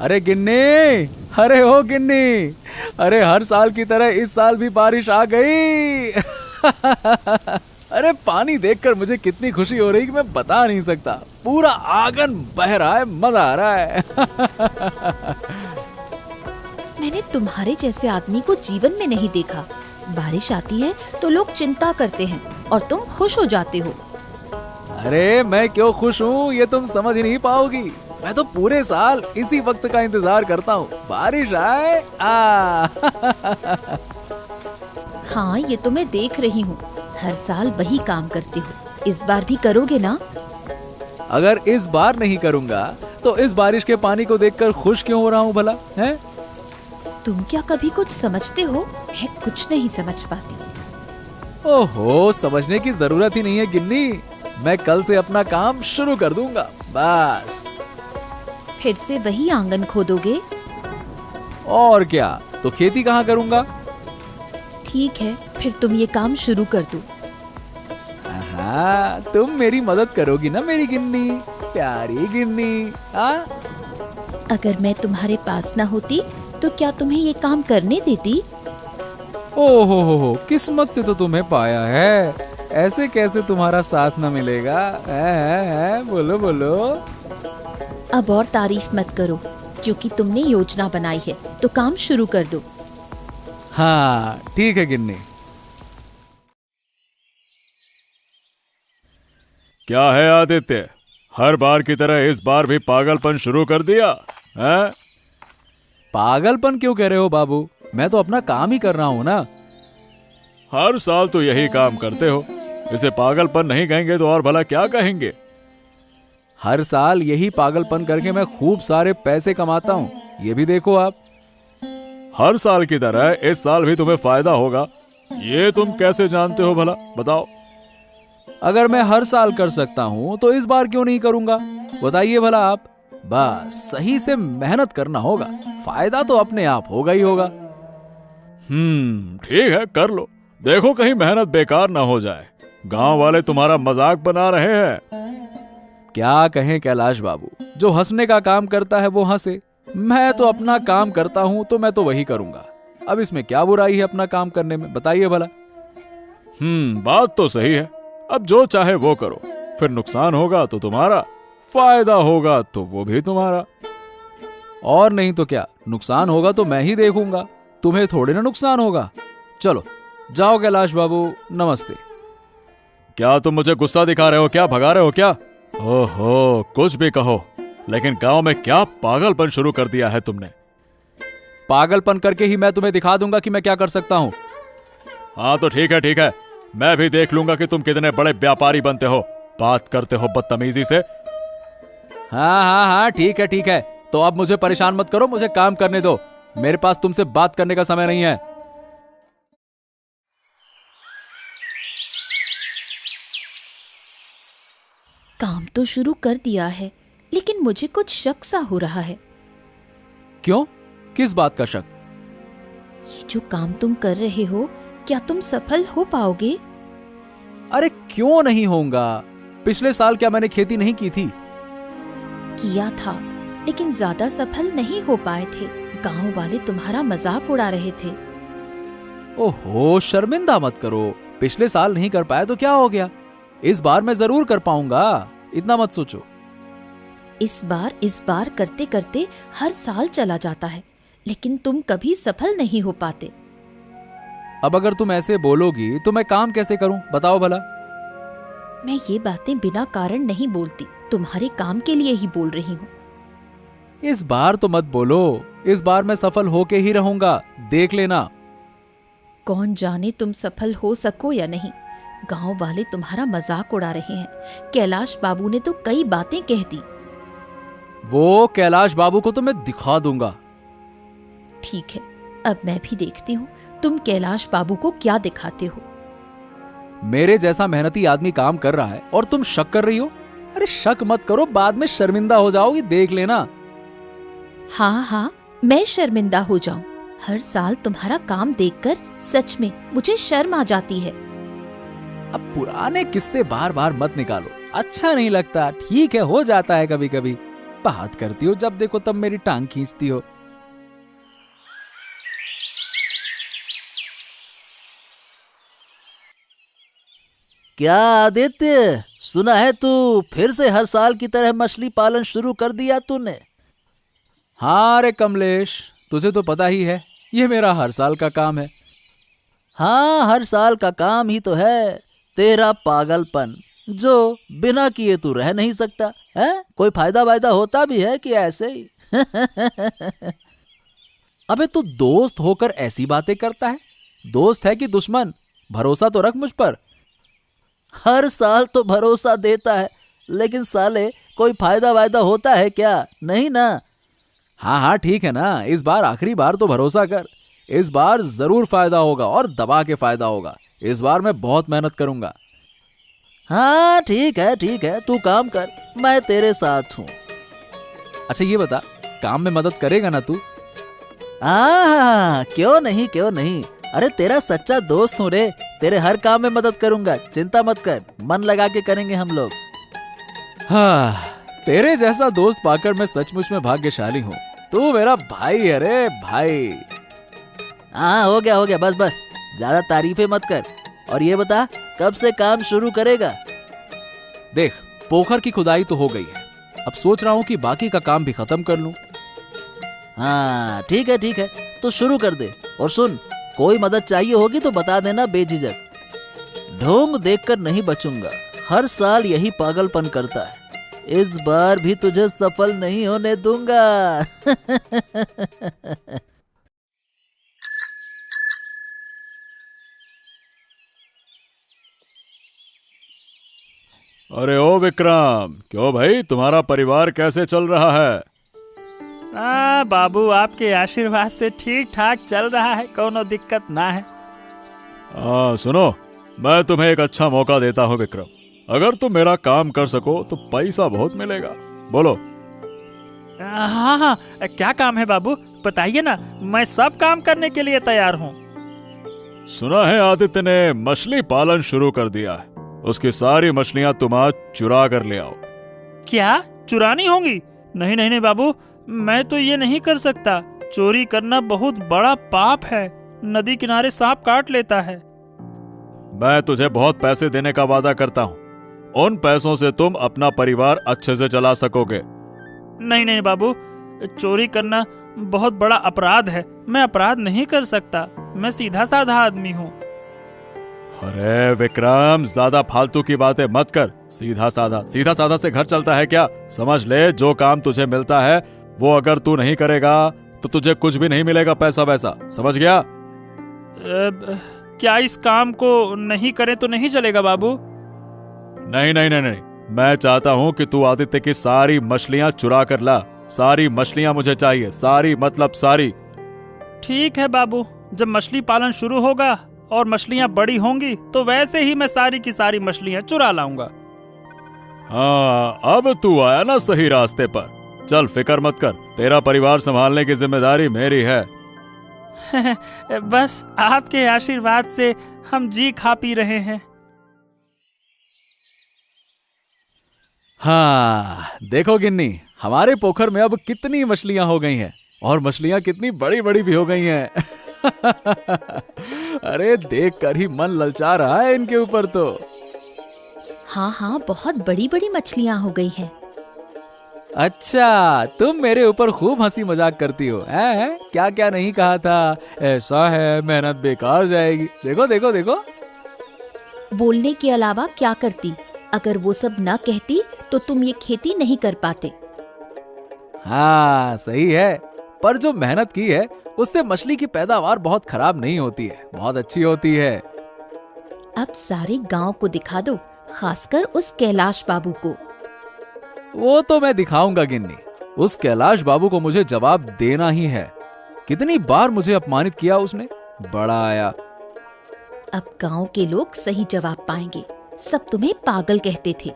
अरे गिन्नी, अरे ओ गिन्नी, अरे हर साल की तरह इस साल भी बारिश आ गई। अरे पानी देखकर मुझे कितनी खुशी हो रही कि मैं बता नहीं सकता। पूरा आंगन बह रहा है, मजा आ रहा है। मैंने तुम्हारे जैसे आदमी को जीवन में नहीं देखा। बारिश आती है तो लोग चिंता करते हैं और तुम खुश हो जाते हो। अरे मैं क्यों खुश हूँ ये तुम समझ नहीं पाओगी। मैं तो पूरे साल इसी वक्त का इंतजार करता हूँ, बारिश आए। हाँ, ये तो मैं देख रही हूँ। हर साल वही काम करते हो, इस बार भी करोगे ना? अगर इस बार नहीं करूँगा तो इस बारिश के पानी को देखकर खुश क्यों हो रहा हूँ भला, हैं? तुम क्या कभी कुछ समझते हो? मैं कुछ नहीं समझ पाती। ओहो, समझने की जरूरत ही नहीं है गिन्नी। मैं कल से अपना काम शुरू कर दूंगा, बस। फिर से वही आंगन खोदोगे? और क्या, तो खेती कहाँ करूंगा? ठीक है, फिर तुम ये काम शुरू कर दो। हाँ, तुम मेरी मदद करोगी ना मेरी गिन्नी, प्यारी गिन्नी। हाँ, अगर मैं तुम्हारे पास ना होती तो क्या तुम्हें ये काम करने देती? ओहो, किस्मत से तो तुम्हें पाया है, ऐसे कैसे तुम्हारा साथ ना मिलेगा? है, बोलो बोलो। अब और तारीफ मत करो, क्योंकि तुमने योजना बनाई है तो काम शुरू कर दो। हाँ ठीक है गिन्नी। क्या है आदित्य, हर बार की तरह इस बार भी पागलपन शुरू कर दिया है? पागलपन क्यों कह रहे हो बाबू? मैं तो अपना काम ही कर रहा हूँ ना। हर साल तो यही काम करते हो, इसे पागलपन नहीं कहेंगे तो और भला क्या कहेंगे? हर साल यही पागलपन करके मैं खूब सारे पैसे कमाता हूँ, ये भी देखो आप। हर साल की तरह इस साल भी तुम्हें फायदा होगा, ये तुम कैसे जानते हो भला, बताओ? अगर मैं हर साल कर सकता हूँ तो इस बार क्यों नहीं करूंगा, बताइए भला आप। बस सही से मेहनत करना होगा, फायदा तो अपने आप होगा ही होगा। ठीक है, कर लो, देखो कहीं मेहनत बेकार ना हो जाए। गांव वाले तुम्हारा मजाक बना रहे हैं। क्या कहें कैलाश बाबू, जो हंसने का काम करता है वो हंसे। मैं तो अपना काम करता हूं तो मैं तो वही करूंगा। अब इसमें क्या बुराई है अपना काम करने में, बताइए भला। बात तो सही है। अब जो चाहे वो करो, फिर नुकसान होगा तो तुम्हारा, फायदा होगा तो वो भी तुम्हारा। और नहीं तो क्या, नुकसान होगा तो मैं ही देखूंगा, तुम्हें थोड़े ना नुकसान होगा। चलो जाओ कैलाश बाबू, नमस्ते। क्या तुम मुझे गुस्सा दिखा रहे हो क्या, भगा रहे हो क्या? ओहो, कुछ भी कहो, लेकिन गांव में क्या पागलपन शुरू कर दिया है तुमने? पागलपन करके ही मैं तुम्हें दिखा दूंगा कि मैं क्या कर सकता हूं। हाँ तो ठीक है, मैं भी देख लूंगा कि तुम कितने बड़े व्यापारी बनते हो, बात करते हो बदतमीजी से। हाँ ठीक है, तो अब मुझे परेशान मत करो, मुझे काम करने दो। मेरे पास तुमसे बात करने का समय नहीं है। काम तो शुरू कर दिया है, लेकिन मुझे कुछ शक सा हो रहा है। क्यों, किस बात का शक? ये जो काम तुम कर रहे हो, क्या तुम सफल हो पाओगे? अरे क्यों नहीं होऊंगा, पिछले साल क्या मैंने खेती नहीं की थी? किया था, लेकिन ज्यादा सफल नहीं हो पाए थे। गांव वाले तुम्हारा मजाक उड़ा रहे थे। ओहो, शर्मिंदा मत करो, पिछले साल नहीं कर पाया तो क्या हो गया, इस बार मैं जरूर कर पाऊंगा, इतना मत सोचो। इस बार करते करते हर साल चला जाता है, लेकिन तुम कभी सफल नहीं हो पाते। अब अगर तुम ऐसे बोलोगी तो मैं काम कैसे करूं, बताओ भला। मैं ये बातें बिना कारण नहीं बोलती, तुम्हारे काम के लिए ही बोल रही हूँ। इस बार तो मत बोलो, इस बार मैं सफल होके ही रहूंगा, देख लेना। कौन जाने तुम सफल हो सको या नहीं। गांव वाले तुम्हारा मजाक उड़ा रहे हैं। कैलाश बाबू ने तो कई बातें कह दी। वो कैलाश बाबू को तो मैं दिखा दूंगा। ठीक है, अब मैं भी देखती हूँ तुम कैलाश बाबू को क्या दिखाते हो। मेरे जैसा मेहनती आदमी काम कर रहा है और तुम शक कर रही हो। अरे शक मत करो, बाद में शर्मिंदा हो जाओगी, देख लेना। हाँ, मैं शर्मिंदा हो जाऊं। हर साल तुम्हारा काम देखकर सच में मुझे शर्म आ जाती है। अब पुराने किस्से बार बार मत निकालो, अच्छा नहीं लगता। ठीक है, हो जाता है कभी कभी। बात करती हो, जब देखो तब मेरी टांग खींचती हो। क्या आदित्य, सुना है तू फिर से हर साल की तरह मछली पालन शुरू कर दिया तूने? हाँ रे कमलेश, तुझे तो पता ही है, ये मेरा हर साल का काम है। हाँ, हर साल का काम ही तो है तेरा पागलपन, जो बिना किए तू रह नहीं सकता है। कोई फायदा वायदा होता भी है कि ऐसे ही? अबे तू दोस्त होकर ऐसी बातें करता है? दोस्त है कि दुश्मन? भरोसा तो रख मुझ पर। हर साल तो भरोसा देता है, लेकिन साले कोई फायदा वायदा होता है क्या? नहीं ना। हाँ हाँ ठीक है ना, इस बार आखिरी बार तो भरोसा कर। इस बार जरूर फायदा होगा और दबा के फायदा होगा। इस बार मैं बहुत मेहनत करूंगा। हाँ ठीक है, तू काम कर, मैं तेरे साथ हूँ। अच्छा ये बता, काम में मदद करेगा ना तू? क्यों नहीं। अरे तेरा सच्चा दोस्त हूँ रे, तेरे हर काम में मदद करूंगा, चिंता मत कर, मन लगा के करेंगे हम लोग। हाँ, तेरे जैसा दोस्त पाकर मैं सचमुच में भाग्यशाली हूँ। तू मेरा भाई है रे भाई। हाँ हो गया, बस ज्यादा तारीफें मत कर। और ये बता, कब से काम शुरू करेगा? देख, पोखर की खुदाई तो हो गई है, अब सोच रहा हूँ कि बाकी का काम भी खत्म कर लूं। हाँ ठीक है, तो शुरू कर दे। और सुन, कोई मदद चाहिए होगी तो बता देना बेझिझक। ढोंग देखकर नहीं बचूंगा, हर साल यही पागलपन करता है, इस बार भी तुझे सफल नहीं होने दूंगा। अरे ओ विक्रम, क्यों भाई, तुम्हारा परिवार कैसे चल रहा है? बाबू, आपके आशीर्वाद से ठीक ठाक चल रहा है, कोनो दिक्कत ना है। सुनो, मैं तुम्हें एक अच्छा मौका देता हूँ विक्रम। अगर तुम मेरा काम कर सको तो पैसा बहुत मिलेगा। बोलो। हाँ, क्या काम है बाबू, बताइए ना, मैं सब काम करने के लिए तैयार हूँ। सुना है आदित्य ने मछली पालन शुरू कर दिया है, उसकी सारी मछलियाँ तुम आज चुरा कर ले आओ। क्या चुरानी होंगी? नहीं बाबू, मैं तो ये नहीं कर सकता। चोरी करना बहुत बड़ा पाप है, नदी किनारे सांप काट लेता है। मैं तुझे बहुत पैसे देने का वादा करता हूँ, उन पैसों से तुम अपना परिवार अच्छे से चला सकोगे। नहीं बाबू, चोरी करना बहुत बड़ा अपराध है, मैं अपराध नहीं कर सकता, मैं सीधा साधा आदमी हूँ। अरे विक्रम, ज्यादा फालतू की बातें मत कर। सीधा साधा से घर चलता है क्या? समझ ले, जो काम तुझे मिलता है वो अगर तू नहीं करेगा तो तुझे कुछ भी नहीं मिलेगा, पैसा वैसा, समझ गया? क्या इस काम को नहीं करे तो नहीं चलेगा बाबू? नहीं, मैं चाहता हूँ कि तू आदित्य की सारी मछलियाँ चुरा कर ला। सारी मछलियाँ मुझे चाहिए, सारी मतलब सारी। ठीक है बाबू, जब मछली पालन शुरू होगा और मछलियाँ बड़ी होंगी तो वैसे ही मैं सारी की सारी मछलियाँ चुरा लाऊंगा। हाँ, अब तू आया ना सही रास्ते पर। चल, फिक्र मत कर, तेरा परिवार संभालने की जिम्मेदारी मेरी है। बस आपके आशीर्वाद से हम जी खा पी रहे हैं। हाँ देखो गिन्नी, हमारे पोखर में अब कितनी मछलियां हो गई हैं, और मछलियां कितनी बड़ी बड़ी भी हो गई हैं। अरे देख कर ही मन ललचा रहा है इनके ऊपर तो। हाँ, बहुत बड़ी बड़ी मछलियाँ हो गई हैं। अच्छा, तुम मेरे ऊपर खूब हंसी मजाक करती हो, हैं? क्या क्या नहीं कहा था, ऐसा है मेहनत बेकार जाएगी। देखो। बोलने के अलावा क्या करती? अगर वो सब ना कहती तो तुम ये खेती नहीं कर पाते। हाँ सही है, पर जो मेहनत की है उससे मछली की पैदावार बहुत खराब नहीं होती है, बहुत अच्छी होती है। अब सारे गांव को दिखा दो, खासकर उस कैलाश बाबू को। वो तो मैं दिखाऊंगा गिन्नी, उस कैलाश बाबू को मुझे जवाब देना ही है। कितनी बार मुझे अपमानित किया उसने, बड़ा आया। अब गांव के लोग सही जवाब पाएंगे, सब तुम्हें पागल कहते थे।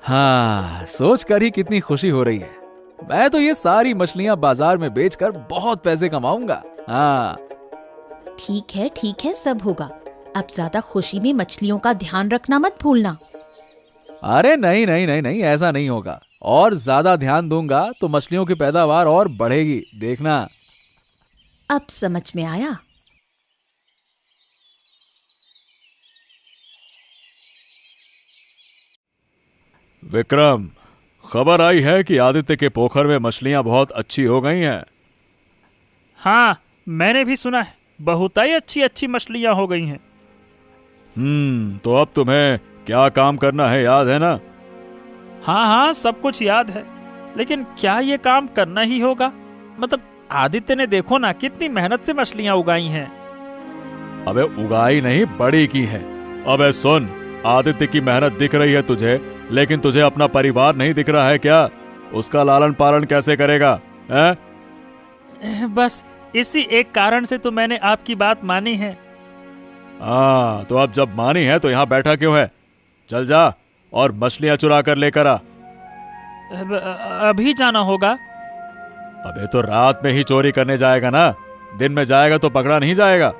हाँ, सोच कर ही कितनी खुशी हो रही है। मैं तो ये सारी मछलियां बाजार में बेचकर बहुत पैसे कमाऊंगा। हाँ ठीक है, सब होगा। अब ज्यादा खुशी में मछलियों का ध्यान रखना मत भूलना। अरे नहीं, ऐसा नहीं होगा। और ज्यादा ध्यान दूंगा तो मछलियों की पैदावार और बढ़ेगी, देखना। अब समझ में आया। विक्रम, खबर आई है कि आदित्य के पोखर में मछलियां बहुत अच्छी हो गई हैं। हाँ, मैंने भी सुना है, बहुत ही अच्छी अच्छी मछलियाँ हो गई हैं। तो अब तुम्हें क्या काम करना है, याद है ना? हाँ हाँ, सब कुछ याद है, लेकिन क्या ये काम करना ही होगा? मतलब आदित्य ने देखो ना कितनी मेहनत से मछलियाँ उगाई हैं। अबे उगाई नहीं, बड़ी की है। अबे सुन, आदित्य की मेहनत दिख रही है तुझे, लेकिन तुझे अपना परिवार नहीं दिख रहा है क्या? उसका लालन पालन कैसे करेगा, हैं? बस इसी एक कारण से तो मैंने आपकी बात मानी है। हाँ, तो अब जब मानी है तो यहाँ बैठा क्यों है? चल जा और मछलियां चुरा कर लेकर आ। अभी जाना होगा? अबे तो रात में ही चोरी करने जाएगा ना, दिन में जाएगा तो पकड़ा नहीं जाएगा।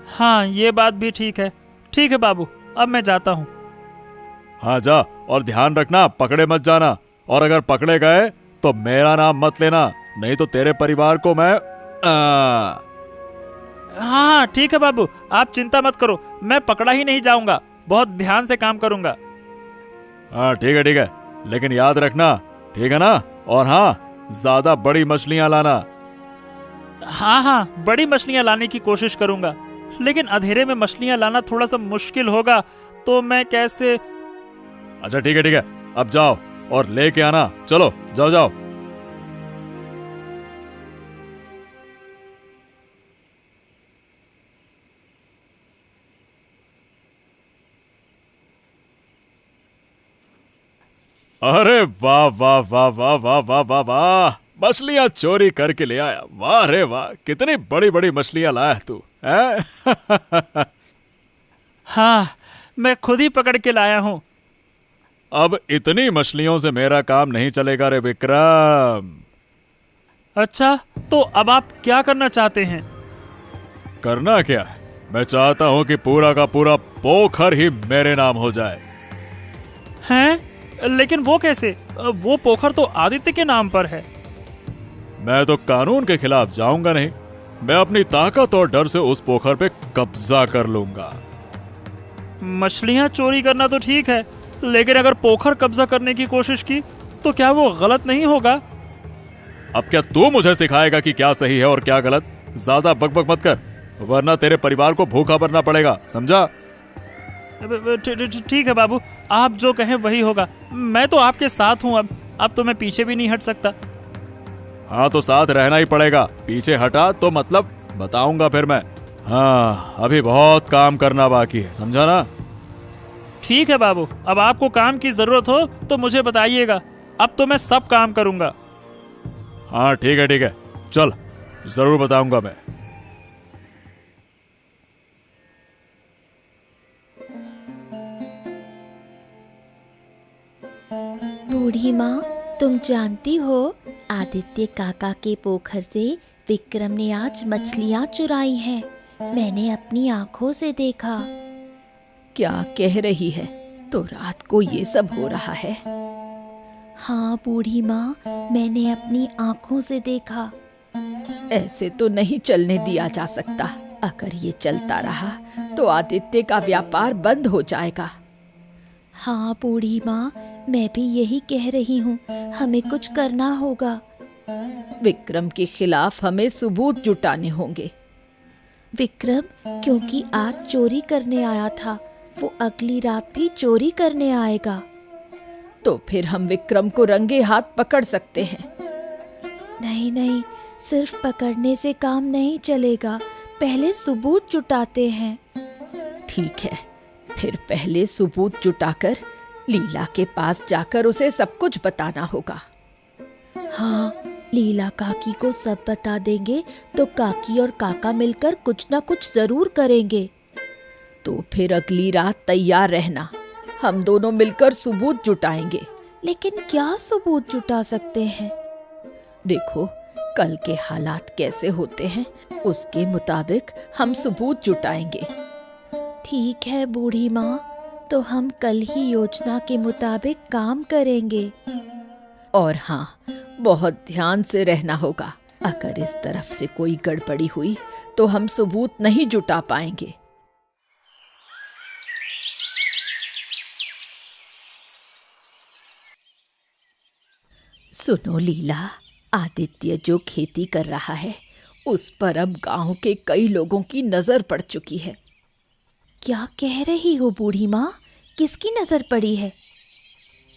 हाँ, ये बात भी ठीक है। ठीक है बाबू, अब मैं जाता हूँ। हाँ जा, और ध्यान रखना पकड़े मत जाना, और अगर पकड़े गए तो मेरा नाम मत लेना, नहीं तो तेरे परिवार को मैं हाँ ठीक है बाबू, आप चिंता मत करो, मैं पकड़ा ही नहीं जाऊंगा, बहुत ध्यान से काम करूंगा। हाँ ठीक है, लेकिन याद रखना, ठीक है ना? और हाँ, ज्यादा बड़ी मछलियां लाना। हाँ हाँ, बड़ी मछलियां लाने की कोशिश करूंगा, लेकिन अंधेरे में मछलियां लाना थोड़ा सा मुश्किल होगा, तो मैं कैसे? अच्छा ठीक है, अब जाओ और लेके आना। चलो जाओ जाओ। अरे वाह वाह वाह वाह वाह वाह वाह वाह, मछलियां चोरी करके ले आया। वाह रे वाह, कितनी बड़ी बड़ी मछलियां लाया तू, हैं? हाँ, मैं खुद ही पकड़ के लाया हूँ। अब इतनी मछलियों से मेरा काम नहीं चलेगा रे विक्रम। अच्छा, तो अब आप क्या करना चाहते हैं? करना क्या है? मैं चाहता हूं कि पूरा का पूरा पोखर ही मेरे नाम हो जाए। हैं? लेकिन वो कैसे? वो पोखर तो आदित्य के नाम पर है। मैं तो कानून के खिलाफ जाऊंगा नहीं, मैं अपनी ताकत और डर से उस पोखर पे कब्जा कर लूंगा। मछलियां चोरी करना तो ठीक है, लेकिन अगर पोखर कब्जा करने की कोशिश की तो क्या वो गलत नहीं होगा? अब क्या तू मुझे सिखाएगा कि क्या सही है और क्या गलत? ज्यादा बकबक मत कर, वरना तेरे परिवार को भूखा मरना पड़ेगा, समझा? ठीक है बाबू, आप जो कहें वही होगा। मैं तो आपके साथ हूँ, अब तो मैं पीछे भी नहीं हट सकता। हाँ तो साथ रहना ही पड़ेगा, पीछे हटा तो मतलब बताऊंगा फिर मैं। हाँ, अभी बहुत काम करना बाकी है, समझा ना? ठीक है बाबू, अब आपको काम की जरूरत हो तो मुझे बताइएगा, अब तो मैं सब काम करूंगा। हाँ ठीक है, चल जरूर बताऊंगा मैं। बूढ़ी माँ, तुम जानती हो आदित्य काका के पोखर से विक्रम ने आज मछलियाँ चुराई हैं। मैंने अपनी आंखों से देखा। क्या कह रही है? तो रात को ये सब हो रहा है? हाँ बूढ़ी माँ, मैंने अपनी आंखों से देखा। ऐसे तो नहीं चलने दिया जा सकता। अगर ये चलता रहा तो आदित्य का व्यापार बंद हो जाएगा। हाँ बूढ़ी माँ, मैं भी यही कह रही हूँ, हमें कुछ करना होगा। विक्रम के खिलाफ हमें सबूत जुटाने होंगे। विक्रम क्योंकि आज चोरी करने आया था, वो अगली रात भी चोरी करने आएगा। तो फिर हम विक्रम को रंगे हाथ पकड़ सकते हैं। नहीं, सिर्फ पकड़ने से काम नहीं चलेगा, पहले सबूत जुटाते हैं। ठीक है, फिर पहले सबूत जुटाकर लीला के पास जाकर उसे सब कुछ बताना होगा। हाँ, लीला काकी को सब बता देंगे तो काकी और काका मिलकर कुछ ना कुछ जरूर करेंगे। तो फिर अगली रात तैयार रहना, हम दोनों मिलकर सबूत जुटाएंगे। लेकिन क्या सबूत जुटा सकते हैं? देखो कल के हालात कैसे होते हैं, उसके मुताबिक हम सबूत जुटाएंगे। ठीक है बूढ़ी माँ, तो हम कल ही योजना के मुताबिक काम करेंगे। और हाँ, बहुत ध्यान से रहना होगा। अगर इस तरफ से कोई गड़बड़ी हुई तो हम सबूत नहीं जुटा पाएंगे। सुनो लीला, आदित्य जो खेती कर रहा है उस पर अब गांव के कई लोगों की नजर पड़ चुकी है। क्या कह रही हो बूढ़ी माँ? किसकी नजर पड़ी है?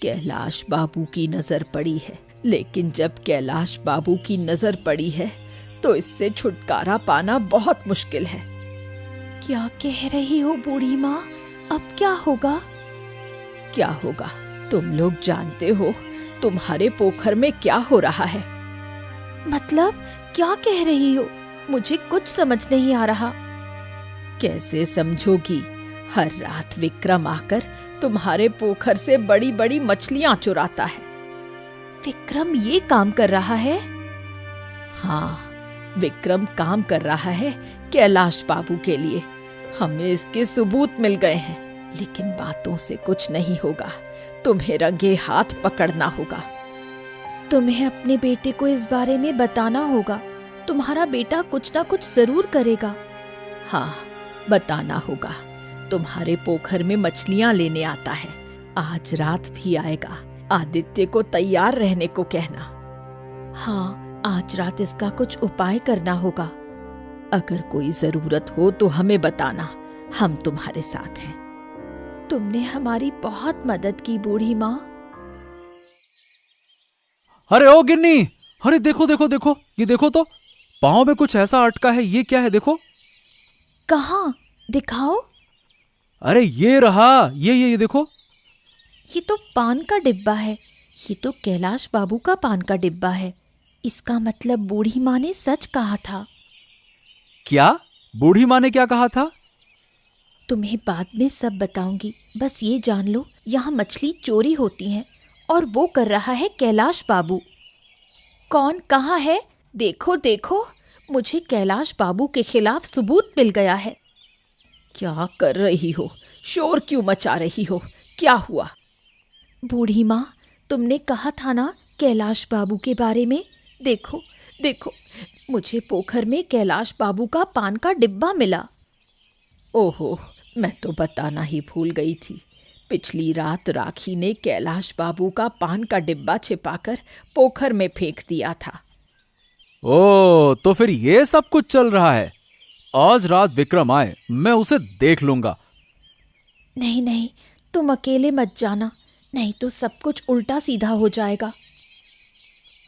कैलाश बाबू की नजर पड़ी है, लेकिन जब कैलाश बाबू की नजर पड़ी है तो इससे छुटकारा पाना बहुत मुश्किल है। क्या कह रही हो बूढ़ी माँ? अब क्या होगा? क्या होगा? तुम लोग जानते हो तुम्हारे पोखर में क्या हो रहा है। मतलब क्या कह रही हो? मुझे कुछ समझ नहीं आ रहा। कैसे समझोगी? हर रात विक्रम आकर तुम्हारे पोखर से बड़ी बड़ी मछलियां चुराता है। विक्रम ये काम कर रहा है? हाँ, विक्रम काम कर रहा है कैलाश बाबू के लिए। हमें इसके सबूत मिल गए हैं, लेकिन बातों से कुछ नहीं होगा। तुम्हें रंगे हाथ पकड़ना होगा। तुम्हें अपने बेटे को इस बारे में बताना होगा। तुम्हारा बेटा कुछ ना कुछ जरूर करेगा। हाँ, बताना होगा। तुम्हारे पोखर में मछलियां लेने आता है, आज रात भी आएगा। आदित्य को तैयार रहने को कहना। हाँ, आज रात इसका कुछ उपाय करना होगा। अगर कोई जरूरत हो तो हमें बताना, हम तुम्हारे साथ हैं। तुमने हमारी बहुत मदद की बूढ़ी माँ। अरे ओ गिन्नी, अरे देखो देखो देखो, ये देखो तो, पाँव में कुछ ऐसा अटका है। ये क्या है? देखो। कहाँ? दिखाओ। अरे ये रहा, ये देखो। ये तो पान का डिब्बा है। ये तो कैलाश बाबू का पान का डिब्बा है। इसका मतलब बूढ़ी माँ ने सच कहा था। क्या? बूढ़ी माँ ने क्या कहा था? तुम्हें बाद में सब बताऊंगी। बस ये जान लो, यहाँ मछली चोरी होती है और वो कर रहा है कैलाश बाबू। कौन कहाँ है? देखो देखो, मुझे कैलाश बाबू के खिलाफ सबूत मिल गया है। क्या कर रही हो? शोर क्यों मचा रही हो? क्या हुआ? बूढ़ी माँ, तुमने कहा था ना कैलाश बाबू के बारे में। देखो देखो, मुझे पोखर में कैलाश बाबू का पान का डिब्बा मिला। ओहो, मैं तो बताना ही भूल गई थी। पिछली रात राखी ने कैलाश बाबू का पान का डिब्बा छिपाकर पोखर में फेंक दिया था। ओ, तो फिर ये सब कुछ चल रहा है। आज रात विक्रम आए, मैं उसे देख लूंगा। नहीं नहीं, तुम अकेले मत जाना, नहीं तो सब कुछ उल्टा सीधा हो जाएगा।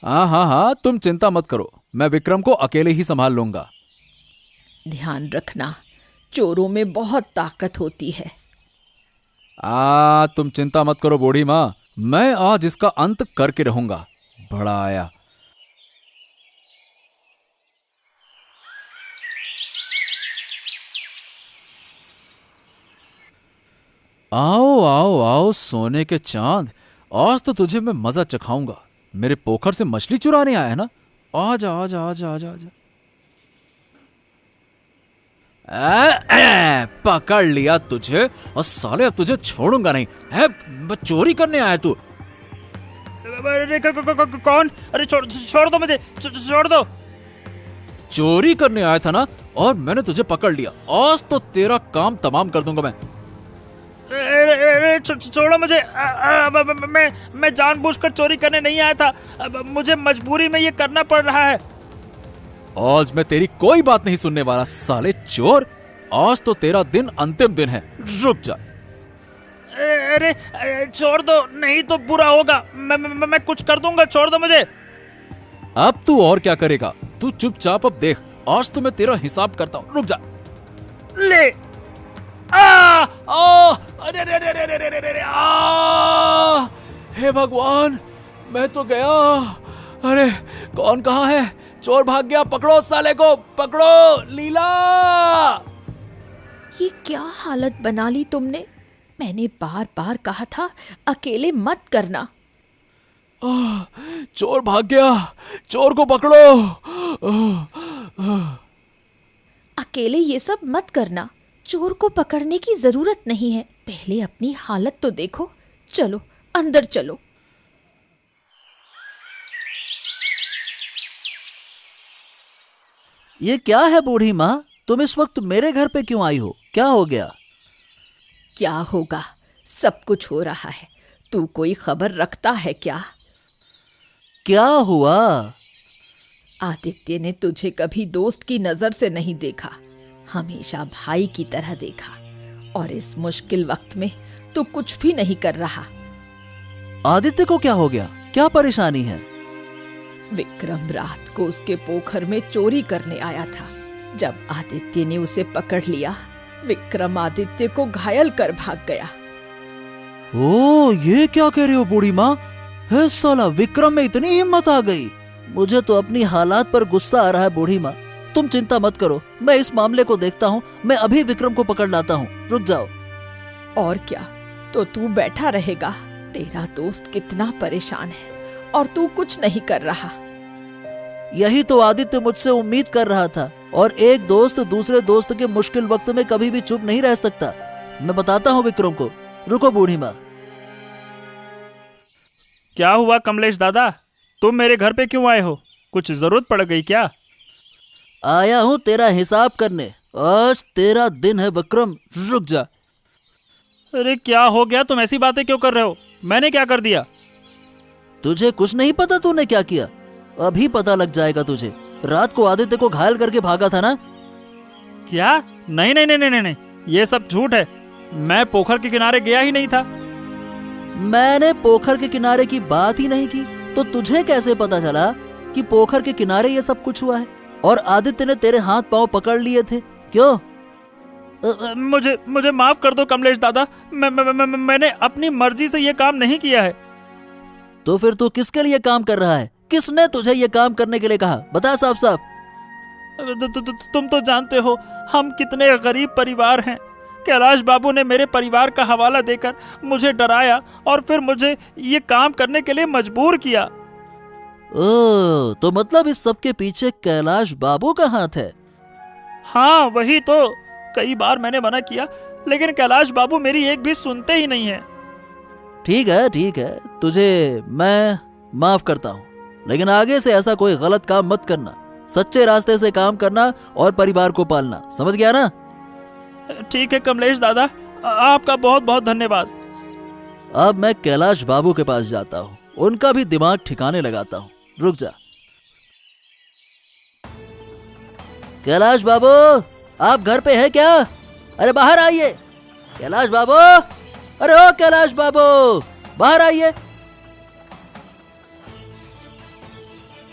हाँ, तुम चिंता मत करो, मैं विक्रम को अकेले ही संभाल लूंगा। ध्यान रखना, चोरों में बहुत ताकत होती है। तुम चिंता मत करो बूढ़ी माँ, मैं आज इसका अंत करके रहूंगा। बड़ा आया। आओ आओ आओ सोने के चांद, आज तो तुझे मैं मजा चखाऊंगा। मेरे पोखर से मछली चुराने आया है ना? आजा आजा आजा आजा आजा। पकड़ लिया तुझे, और साले अब तुझे छोड़ूंगा नहीं। है चोरी करने आया तू? अरे कौन? अरे छोड़ दो मुझे, छोड़ दो। चोरी करने आया था ना, और मैंने तुझे पकड़ लिया। आज तो तेरा काम तमाम कर दूंगा मैं। छोड़ो मुझे। मैं जानबूझकर चोरी करने नहीं आया था, मुझे मजबूरी में ये करना पड़ रहा है। आज मैं तेरी कोई बात नहीं सुनने वाला साले चोर। आज तो तेरा दिन अंतिम दिन है, रुक जा। अरे छोड़ दो, नहीं तो बुरा होगा। मैं कुछ कर दूंगा, छोड़ दो मुझे। अब तू और क्या करेगा? तू चुपचाप अब देख, आज तो मैं तेरा हिसाब करता हूँ, रुक जा। ले। हे भगवान, मैं तो गया। अरे कौन कहाँ है? चोर भाग गया, पकड़ो साले को, पकड़ो। लीला, ये क्या हालत बना ली तुमने? मैंने बार बार कहा था अकेले मत करना। चोर भाग गया, चोर को पकड़ो। अकेले ये सब मत करना, चोर को पकड़ने की जरूरत नहीं है। पहले अपनी हालत तो देखो। चलो अंदर चलो। ये क्या है बूढ़ी माँ, तुम इस वक्त मेरे घर पे क्यों आई हो? क्या हो गया? क्या होगा, सब कुछ हो रहा है। तू कोई खबर रखता है क्या? क्या हुआ? आदित्य ने तुझे कभी दोस्त की नजर से नहीं देखा, हमेशा भाई की तरह देखा। और इस मुश्किल वक्त में तू कुछ भी नहीं कर रहा। आदित्य को क्या हो गया? क्या परेशानी है? विक्रम रात को उसके पोखर में चोरी करने आया था। जब आदित्य ने उसे पकड़ लिया, विक्रम आदित्य को घायल कर भाग गया। ओ, ये क्या कह रहे हो बूढ़ी माँ? है साला, विक्रम में इतनी हिम्मत आ गई। मुझे तो अपनी हालात पर गुस्सा आ रहा है बूढ़ी माँ। तुम चिंता मत करो, मैं इस मामले को देखता हूँ। मैं अभी विक्रम को पकड़ लाता हूँ, रुक जाओ। और क्या, तो तू बैठा रहेगा? तेरा दोस्त कितना परेशान है और तू कुछ नहीं कर रहा। यही तो आदित्य मुझसे उम्मीद कर रहा था। और एक दोस्त दूसरे दोस्त के मुश्किल वक्त में कभी भी चुप नहीं रह सकता। मैं बताता हूँ विक्रम को। रुको बूढ़ी माँ। क्या हुआ कमलेश दादा, तुम मेरे घर पे क्यों आए हो? कुछ जरूरत पड़ गई क्या? आया हूँ तेरा हिसाब करने। आज तेरा दिन है विक्रम, रुक जा। अरे क्या हो गया, तुम ऐसी बातें क्यों कर रहे हो? मैंने क्या कर दिया? तुझे कुछ नहीं पता तूने क्या किया? अभी पता लग जाएगा तुझे। रात को आदित्य को घायल करके भागा था ना? क्या? नहीं नहीं नहीं नहीं नहीं, ये सब झूठ है। मैं पोखर के किनारे गया ही नहीं था। मैंने पोखर के किनारे की बात ही नहीं की, तो तुझे कैसे पता चला कि पोखर के किनारे ये सब कुछ हुआ है? और आदित्य ने तेरे हाथ पांव पकड़ लिए थे, क्यों? मुझे माफ कर दो कमलेश दादा। मैंने अपनी मर्जी से ये काम नहीं किया है। तो फिर तू किसके लिए काम कर रहा है? किसने तुझे ये काम करने के लिए कहा? बता साफ साफ। तुम तो जानते हो हम कितने गरीब परिवार हैं। कैलाश बाबू ने मेरे परिवार का हवाला देकर मुझे डराया और फिर मुझे ये काम करने के लिए मजबूर किया। ओह, तो मतलब इस सब के पीछे कैलाश बाबू का हाथ है? हाँ वही तो। कई बार मैंने मना किया, लेकिन कैलाश बाबू मेरी एक भी सुनते ही नहीं है। ठीक है, तुझे मैं माफ करता हूँ, लेकिन आगे से ऐसा कोई गलत काम मत करना। सच्चे रास्ते से काम करना और परिवार को पालना, समझ गया ना? ठीक है कमलेश दादा, आपका बहुत बहुत धन्यवाद। अब मैं कैलाश बाबू के पास जाता हूँ, उनका भी दिमाग ठिकाने लगाता हूँ। रुक जा। कैलाश बाबू, आप घर पे हैं क्या? अरे बाहर आइए। कैलाश बाबू, अरे ओ कैलाश बाबू, बाहर आइए।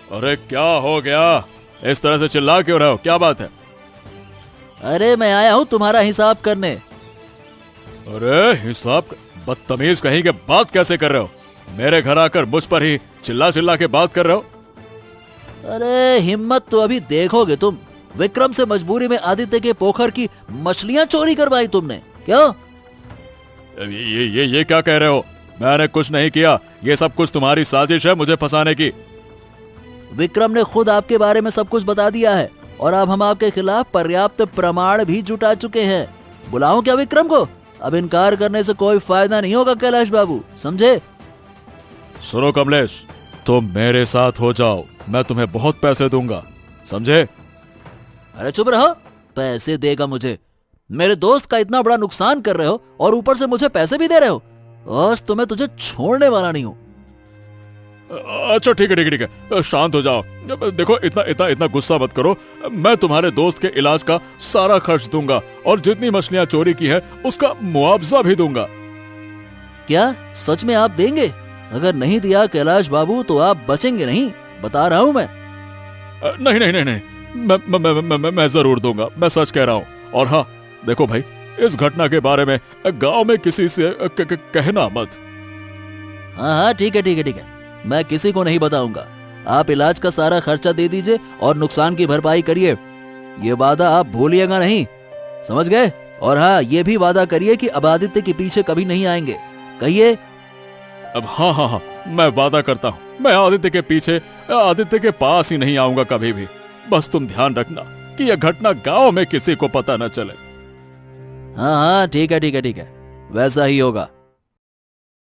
अरे क्या हो गया? इस तरह से चिल्ला क्यों रहे हो? क्या बात है? अरे मैं आया हूँ तुम्हारा हिसाब करने। अरे हिसाब? बदतमीज कहीं के बात कैसे कर रहे हो? मेरे घर आकर मुझ पर ही चिल्ला चिल्ला के बात कर रहे हो? अरे हिम्मत तो अभी देखोगे तुम। विक्रम से मजबूरी में आदित्य के पोखर की मछलियां चोरी करवाई तुमने, क्यों? ये क्या कह रहे हो? मैंने कुछ नहीं किया। ये सब कुछ तुम्हारी साजिश है मुझे फंसाने की। विक्रम ने खुद आपके बारे में सब कुछ बता दिया है और अब हम आपके खिलाफ पर्याप्त प्रमाण भी जुटा चुके हैं। बुलाऊं क्या विक्रम को? अब इनकार करने से कोई फायदा नहीं होगा कैलाश बाबू, समझे? सुनो कमलेश, तुम मेरे साथ हो जाओ, मैं तुम्हें बहुत पैसे दूंगा, समझे? अरे चुप रहो। पैसे देगा मुझे? मेरे दोस्त का इतना बड़ा नुकसान कर रहे हो और ऊपर से मुझे पैसे भी दे रहे हो? आज तो मैं तुझे छोड़ने वाला नहीं हूँ। अच्छा ठीक है, शांत हो जाओ। देखो इतना गुस्सा मत करो। मैं तुम्हारे दोस्त के इलाज का सारा खर्च दूंगा और जितनी मछलियां चोरी की है उसका मुआवजा भी दूंगा। क्या सच में आप देंगे? अगर नहीं दिया कैलाश बाबू तो आप बचेंगे नहीं, बता रहा हूँ मैं। नहीं, मैं जरूर दूंगा, मैं सच कह रहा हूँ। और हाँ देखो भाई, इस घटना के बारे में गांव में किसी से कहना मत। हाँ ठीक है, मैं किसी को नहीं बताऊंगा। आप इलाज का सारा खर्चा दे दीजिए और नुकसान की भरपाई करिए। ये वादा आप भूलिएगा नहीं, समझ गए? और हाँ, ये भी वादा करिए कि अब आदित्य के पीछे कभी नहीं आएंगे, कहिए। अब हाँ, मैं वादा करता हूँ, मैं आदित्य के पीछे, आदित्य के पास ही नहीं आऊंगा कभी भी। बस तुम ध्यान रखना कि यह घटना गांव में किसी को पता न चले। हाँ ठीक है, वैसा ही होगा।